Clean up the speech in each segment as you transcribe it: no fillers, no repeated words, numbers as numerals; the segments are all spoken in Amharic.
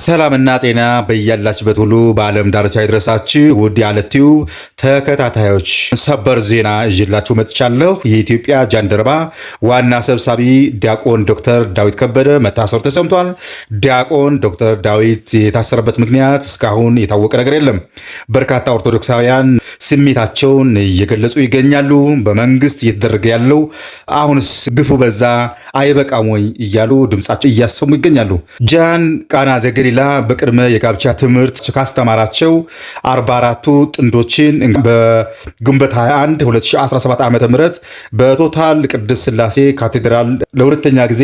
ሰላምና ጤና በያላችሁበት ሁሉ በዓለም ዳርቻ ይድረሳችሁ። ውድ የዓለት ቲዩብ ተከታታዮች ሰበር ዜና ይዤላችሁ መጥቻለሁ። የኢትዮጵያ ጃንደረባ ዋና ሰብሳቢ ዲያቆን ዶክተር ዳዊት ከበደ መታሰሩ ተሰምቷል። ዲያቆን ዶክተር ዳዊት የታሰረበት ምክንያት እስካሁን የታወቀ ነገር የለም። በርካታ ኦርቶዶክሳውያን ስሜታቸውን እየገለጹ ይገኛሉ። በመንግስት እየተደረገ ያለው አሁንስ ግፉ በዛ አይበቃም ወይ እያሉ ድምጻቸው እያሰሙ ይገኛሉ። ጃን ቃና ዘገሊላ በቅድመ የጋብቻ ትምህርት ካስተማራቸው 44ቱ ጥንዶችን በግንቦት 21 2017 ዓ.ም በቶታል ቅድስት ሥላሴ ካቴድራል ለሁለተኛ ጊዜ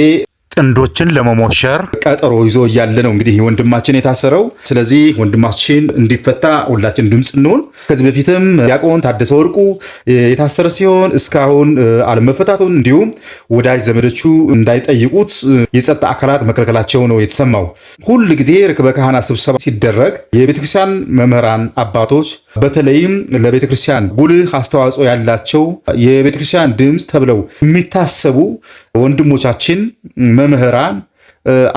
ጥንዶችን ለመሞሸር ቀጠሮ ይዞ እያለ ነው እንግዲህ ወንድማችን የታሰረው። ስለዚህ ወንድማችን እንዲፈታ ሁላችን ድምፅ እንሆን። ከዚህ በፊትም ዲያቆን ታደሰ ወርቁ የታሰረ ሲሆን እስካሁን አለመፈታቱን እንዲሁም ወዳጅ ዘመዶቹ እንዳይጠይቁት የጸጥታ አካላት መከልከላቸው ነው የተሰማው። ሁል ጊዜ ርክበ ካህናት ስብሰባ ሲደረግ የቤተክርስቲያን መምህራን አባቶች በተለይም ለቤተክርስቲያን ጉልህ አስተዋጽኦ ያላቸው የቤተክርስቲያን ድምፅ ተብለው የሚታሰቡ ወንድሞቻችን መምህራን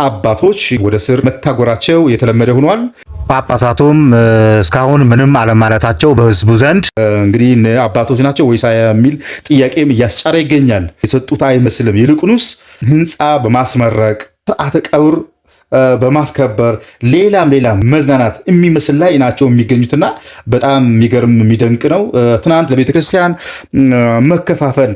አባቶች ወደ ስር መታጎራቸው የተለመደ ሆኗል። ጳጳሳቱም እስካሁን ምንም አለማለታቸው በህዝቡ ዘንድ እንግዲህ አባቶች ናቸው ወይስ የሚል ጥያቄም እያስጫረ ይገኛል። የሰጡት አይመስልም። ይልቁንስ ህንፃ በማስመረቅ ስርዓተ ቀብር በማስከበር ሌላም መዝናናት የሚመስል ላይ ናቸው የሚገኙትና በጣም የሚገርም የሚደንቅ ነው። ትናንት ለቤተክርስቲያን መከፋፈል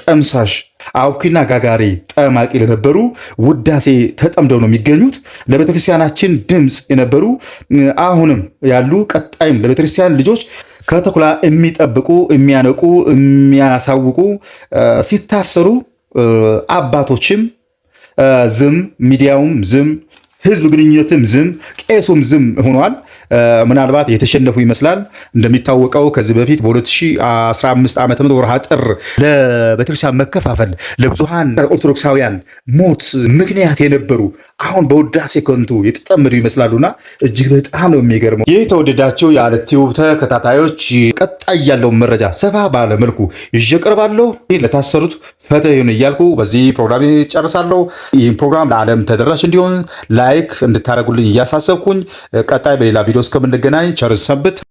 ጠምሳሽ አውኪና ጋጋሪ ጠማቂ ለነበሩ ውዳሴ ተጠምደው ነው የሚገኙት። ለቤተክርስቲያናችን ድምፅ የነበሩ አሁንም ያሉ ቀጣይም ለቤተክርስቲያን ልጆች ከተኩላ የሚጠብቁ የሚያነቁ የሚያሳውቁ ሲታሰሩ አባቶችም ዝም፣ ሚዲያውም ዝም፣ ህዝብ ግንኙነትም ዝም፣ ቄሱም ዝም ሆኗል። ምናልባት የተሸነፉ ይመስላል። እንደሚታወቀው ከዚህ በፊት በ2015 ዓ.ም ወርሃ ጥር ለቤተክርስቲያን መከፋፈል ለብዙሃን ኦርቶዶክሳውያን ሞት ምክንያት የነበሩ አሁን በውዳሴ ከንቱ የተጠመዱ ይመስላሉና እጅግ በጣም ነው የሚገርመው። ይህ ተወደዳቸው የዓለት ቲዩብ ተከታታዮች ቀጣይ ያለውን መረጃ ሰፋ ባለ መልኩ ይዤ ቀርባለሁ። ለታሰሩት ፍትህ ይሁን እያልኩ በዚህ ፕሮግራም ጨርሳለሁ። ይህን ፕሮግራም ለዓለም ተደራሽ እንዲሆን ላይክ እንድታደርጉልኝ እያሳሰብኩኝ ቀጣይ በሌላ ቪዲዮ እስከምንገናኝ ቸር ሰንብቱ።